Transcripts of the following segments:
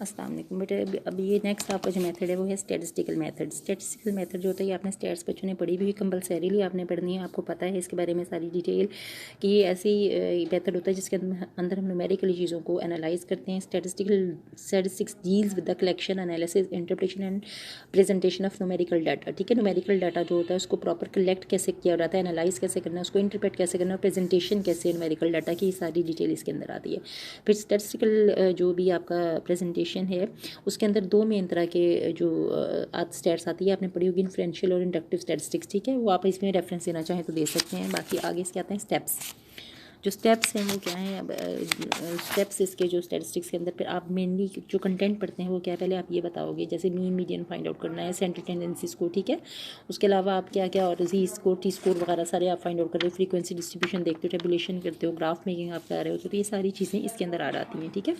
अस्सलाम वालेकुम बेटे। अभी ये नेक्स्ट आपका जो मेथड है वो है स्टैटिस्टिकल मेथड। स्टैटिस्टिकल मेथड जो होता है ये आपने स्टैट्स बच्चों ने पढ़ी भी हुई, कंपलसरीली आपने पढ़नी है, आपको पता है इसके बारे में सारी डिटेल कि ये ऐसी मेथड होता है जिसके अंदर हम न्यूमेरिकली चीज़ों को एनालाइज करते हैं। Statistics deals with the collection, analysis, interpretation and presentation of numerical data. ठीक है, न्यूमेरिकल डाटा जो होता है उसको प्रॉपर कलेक्ट कैसे किया जाता है, एनालाइज कैसे करना है, उसको इंटरप्रेट कैसे करना है, प्रेजेंटेशन कैसे न्यूमेरिकल डाटा की सारी डिटेल इसके अंदर आती है। फिर स्टैटिस्टिकल जो भी आपका प्रेजेंटेशन है उसके अंदर दो मेन तरह के जो स्टैट्स आती है, आपने पढ़ी होगी, इन्फ्रेंशियल और इंडक्टिव स्टैटिस्टिक्स। ठीक है, वो आप इसमें रेफरेंस देना चाहें तो दे सकते हैं। बाकी आगे इसके आते हैं स्टेप्स। जो स्टेप्स हैं वो क्या हैं, अब स्टेप्स इसके जो स्टैटिस्टिक्स के अंदर फिर आप मेनली जो कंटेंट पढ़ते हैं वो क्या, पहले आप ये बताओगे, जैसे मीन मीडियन फाइंड आउट करना है, सेंटर टेंडेंसीज को। ठीक है, उसके अलावा आप क्या क्या और जी स्कोर, टी स्कोर वगैरह सारे आप फाइंड आउट कर रहे हो, फ्रीक्वेंसी डिस्ट्रीब्यूशन देखते हो, टेबुलेशन करते हो, ग्राफ मेकिंग आप कर रहे हो, तो ये सारी चीज़ें इसके अंदर आ जाती हैं। ठीक है,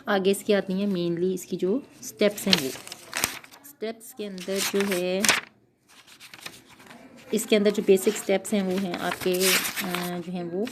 आगे इसकी आती हैं मेनली इसकी जो स्टेप्स हैं, वो स्टेप्स के अंदर जो है, इसके अंदर जो बेसिक स्टेप्स हैं वो हैं आपके जो हैं वो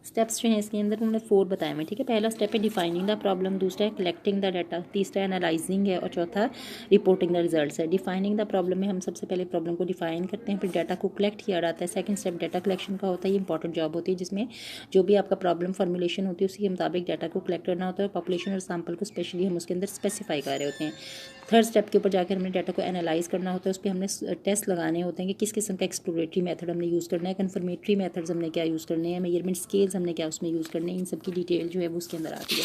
स्टेप्स जो हैं इसके अंदर उन्होंने 4 बताए हुए। ठीक है, पहला स्टेप है डिफाइनिंग द प्रॉब्लम, दूसरा है कलेक्टिंग द डाटा, तीसरा एनालाइजिंग है, और चौथा रिपोर्टिंग द रिजल्ट्स है। डिफाइनिंग द प्रॉब्लम में हम सबसे पहले प्रॉब्लम को डिफाइन करते हैं, फिर डाटा को कलेक्ट किया जाता है। सेकंड स्टेप डाटा कलेक्शन का होता है, ये इंपॉर्टेंट जॉब होती है जिसमें जो भी आपका प्रॉब्लम फॉर्मुलेशन होती है उसी के मुताबिक डाटा को कलेक्ट करना होता है, पॉपुलेशन और सैंपल को स्पेशली हम उसके अंदर स्पेसिफाई कर रहे होते हैं। थर्ड स्टेप के ऊपर जाकर हमने डाटा को एनालाइज करना होता है, उस पर हमने टेस्ट लगाने होते हैं कि किस किस्म का एक्सप्लोरेटरी मेथड हमने यूज़ करना है, कन्फर्मेटरी मेथड्स हमने क्या यूज़ करने हैं, मेजरमेंट स्केल्स हमने क्या उसमें यूज़ करने हैं, इन सब की डिटेल जो है वो उसके अंदर आती है।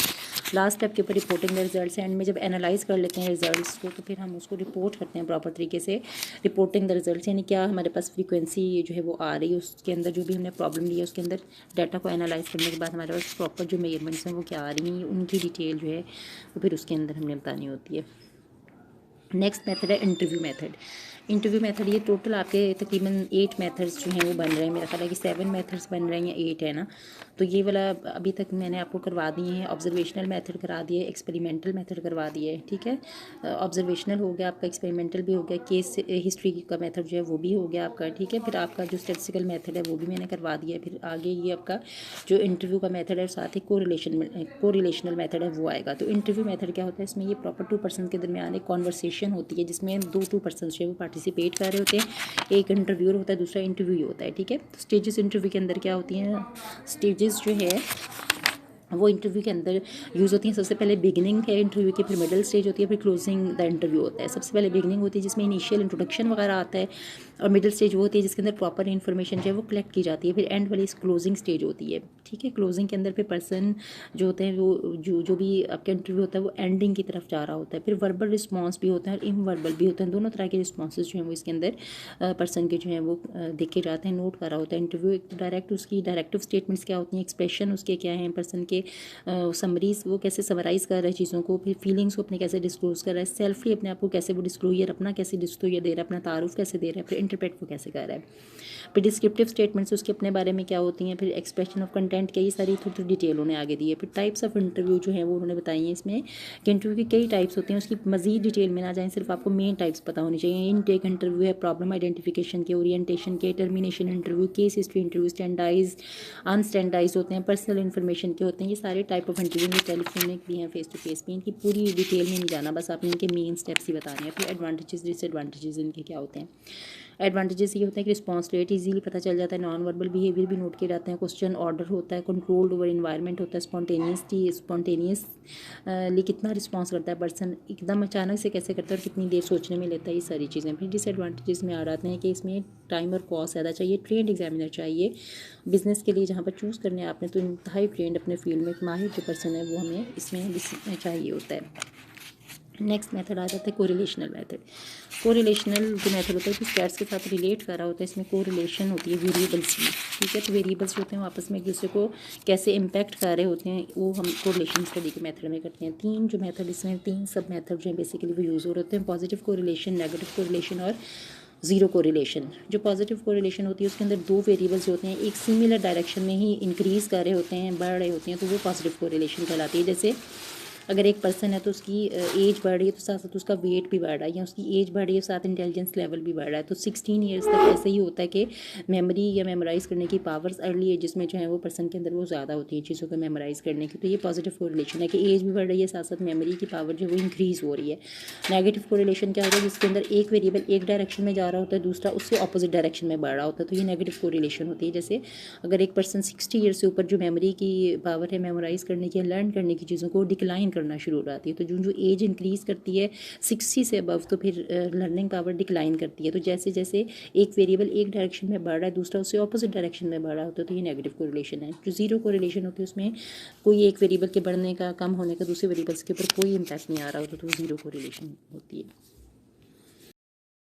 लास्ट स्टेप के ऊपर रिपोर्टिंग द रिजल्ट्स, एंड में जब एनालाइज कर लेते हैं रिजल्ट्स को तो फिर हम उसको रिपोर्ट करते हैं प्रॉपर तरीके से। रिपोर्टिंग द रिजल्ट्स यानी क्या हमारे पास फ्रीक्वेंसी जो है वो आ रही है, उसके अंदर जो भी हमने प्रॉब्लम ली है उसके अंदर डाटा को एनालाइज करने के बाद हमारे पास प्रॉपर जो मेजरमेंट्स हैं वो क्या आ रही हैं, उनकी डिटेल जो है वो फिर उसके अंदर हमने बतानी होती है। नेक्स्ट मेथड है इंटरव्यू मेथड। इंटरव्यू मेथड ये टोटल आपके तकरीबन 8 मेथड्स जो हैं वो बन रहे हैं, मेरा ख्याल है कि 7 मेथड्स बन रहे हैं या 8 है ना। तो ये वाला अभी तक मैंने आपको करवा दिए हैं, ऑब्जर्वेशनल मेथड करा दिए, एक्सपेरिमेंटल मेथड करवा दिए। ठीक है, ऑब्जर्वेशनल हो गया आपका, एक्सपेरिमेंटल भी हो गया, केस हिस्ट्री का मेथड जो है वो भी हो गया आपका। ठीक है, फिर आपका जो स्टैटिस्टिकल मेथड है वो भी मैंने करवा दिया है। फिर आगे ये आपका जो इंटरव्यू का मेथड है साथ ही कोरिलेशनल मेथड है वो आएगा। तो इंटरव्यू मेथड क्या होता है, इसमें ये प्रॉपर 2 पर्सन के दरमियान एक कॉन्वर्सेशन होती है जिसमें 2 पर्सन जो है वो पार्टिसिपेट कर रहे होते हैं। एक इंटरव्यूअर होता है, दूसरा इंटरव्यू होता है। ठीक है, तो स्टेजेस इंटरव्यू के अंदर क्या होती हैं, स्टेजेस जो है वो इंटरव्यू के अंदर यूज़ होती हैं। सबसे पहले बिगिनिंग है इंटरव्यू की, फिर मिडिल स्टेज होती है, फिर क्लोजिंग द इंटरव्यू होता है। सबसे पहले बिगिनिंग होती है जिसमें इनिशियल इंट्रोडक्शन वगैरह आता है, और मिडिल स्टेज वो होती है जिसके अंदर प्रॉपर इन्फॉर्मेशन जो है वो कलेक्ट की जाती है, फिर एंड वाली क्लोजिंग स्टेज होती है। ठीक है, क्लोजिंग के अंदर फिर पर्सन जो होते हैं वो जो भी आपका इंटरव्यू होता है वो एंडिंग की तरफ जा रहा होता है। फिर वर्बल रिस्पॉन्स भी होता है और इनवर्बल भी होते हैं, दोनों तरह के रिस्पॉन्सेज जो हैं वो इसके अंदर पर्सन के जो हैं वो देखे जाते हैं, नोट करा होता है। इंटरव्यू एक डायरेक्ट उसकी डायरेक्टिव स्टेटमेंट्स क्या होती हैं, एक्सप्रेशन उसके क्या हैं, पर्सन के समरीज वो कैसे समराइज़ कर रहा है चीज़ों को, फिर फीलिंग्स को अपने कैसे डिस्क्लोज कर रहा है, सेल्फली अपने आप को कैसे वो डिस्क्लोजर अपना कैसे डिस्क्लोजर दे रहा है, अपना तारुफ कैसे दे रहा है, फिर इंटरप्रेट वो कैसे कर रहा है। फिर डिस्क्रिप्टिव स्टेटमेंट्स उसके अपने बारे में क्या होती हैं, फिर एक्सप्रेशन ऑफ कंटेंट क्या, ये सारी थोड़ी थोड़ी डिटेल उन्होंने आगे दी है। फिर टाइप्स ऑफ इंटरव्यू जो है वो उन्होंने बताई हैं इसमें कि इंटरव्यू की कई टाइप्स होते हैं, उसकी मजीद डिटेल में ना जाएँ, सिर्फ आपको मेन टाइप्स पता होनी चाहिए। इनटेक इंटरव्यू है, प्रॉब्लम आइडेंटिफिकेशन के, ओरिएंटेशन के, termination interview, case history interview, standardize unstandardize होते हैं, पर्सनल इन्फॉर्मेशन के होते हैं। ये सारे टाइप ऑफ इंटरव्यू में टेलीफोनिक भी हैं, फेस टू फेस भी। इनकी पूरी डिटेल में नहीं जाना, बस आपने इनके मेन स्टेप्स ही बताने हैं। फिर एडवांटेजेस डिसएडवांटेजेस इनके क्या होते हैं। एडवांटेजेस ये होते हैं कि रिस्पॉन्स रेट इजीली पता चल जाता है, नॉन वर्बल बिहेवियर भी नोट किए जाते हैं, क्वेश्चन ऑर्डर होता है, कंट्रोल्ड ओवर इन्वायरमेंट होता है, स्पॉन्टेनियसली कितना रिस्पॉन्स करता है पर्सन, एकदम अचानक से कैसे करता है और कितनी देर सोचने में लेता है, ये सारी चीज़ें। फिर डिसएडवांटेजेस में आ जाते हैं कि इसमें टाइम और कॉस्ट ज़्यादा चाहिए, ट्रेंड एग्जामिनर चाहिए बिज़नेस के लिए, जहाँ पर चूज़ करने आपने तो इंतहाई ट्रेंड अपने फील्ड में एक माहिर जो पर्सन है वो हमें इसमें चाहिए होता है। नेक्स्ट मेथड आ जाता है कोरिलेशनल मेथड। कोरिलेशनल जो मेथड होता है कि स्टैट्स के साथ रिलेट कर रहा होता है, इसमें कोरिलेशन होती है वेरिएबल्स की। ठीक है, तो वेरिएबल्स होते हैं वो आपस में एक दूसरे को कैसे इम्पैक्ट कर रहे होते हैं वो हम कोरिलेशन स्टडी के मेथड में करते हैं। 3 जो मेथड इसमें 3 सब मेथड जो है बेसिकली वो यूज़ हो रहे होते हैं, पॉजिटिव कोरिलेशन, नेगेटिव कोरिलेशन और ज़ीरो कोरिलेशन। जो पॉजिटिव कोरिलेशन होती है उसके अंदर 2 वेरिएबल्स होते हैं, एक सिमिलर डायरेक्शन में ही इंक्रीज़ कर रहे होते हैं, बढ़ रहे होते हैं, तो वो पॉजिटिव कोरिलेशन कहलाती है। जैसे अगर एक पर्सन है तो उसकी एज बढ़ रही है तो साथ साथ उसका वेट भी बढ़ रहा है, या उसकी एज बढ़ रही है साथ इंटेलिजेंस लेवल भी बढ़ रहा है। तो 16 ईयर्स तक ऐसे ही होता है कि मेमोरी या मेमोराइज़ करने की पावर्स अर्ली एज में जो है वो पर्सन के अंदर वो ज़्यादा होती हैं चीज़ों को मेमोराइज़ करने की। तो ये पॉजिटिव कोरिलेशन है कि एज भी बढ़ रही है, साथ साथ मेमोरी की पावर जो है वो इंक्रीज़ हो रही है। नेगेटिव कोरिलेशन क्या होता है, जिसके अंदर एक वेरिएबल एक डायरेक्शन में जा रहा होता है, दूसरा उससे ऑपोजिट डायरेक्शन में बढ़ रहा होता है, तो ये नेगेटिव कोरिलेशन होती है। जैसे अगर एक पर्सन 60 ईयर से ऊपर जो मेमोरी की पावर है मेमोराइज़ करने की, लर्न करने की चीज़ों को डिक्लाइन करना शुरू हो जाती है। तो जो जो एज इंक्रीज़ करती है 60 से अबव, तो फिर लर्निंग पावर डिक्लाइन करती है। तो जैसे जैसे एक वेरिएबल एक डायरेक्शन में बढ़ रहा है, दूसरा उससे ऑपोजिट डायरेक्शन में बढ़ रहा होता है, तो ये नेगेटिव कोरिलेशन है। जो जीरो कोरिलेशन होती है उसमें कोई एक वेरिएबल के बढ़ने का, कम होने का दूसरे वेरिएबल्स के ऊपर कोई इम्पैक्ट नहीं आ रहा होता, तो वो जीरो कोरिलेशन होती है।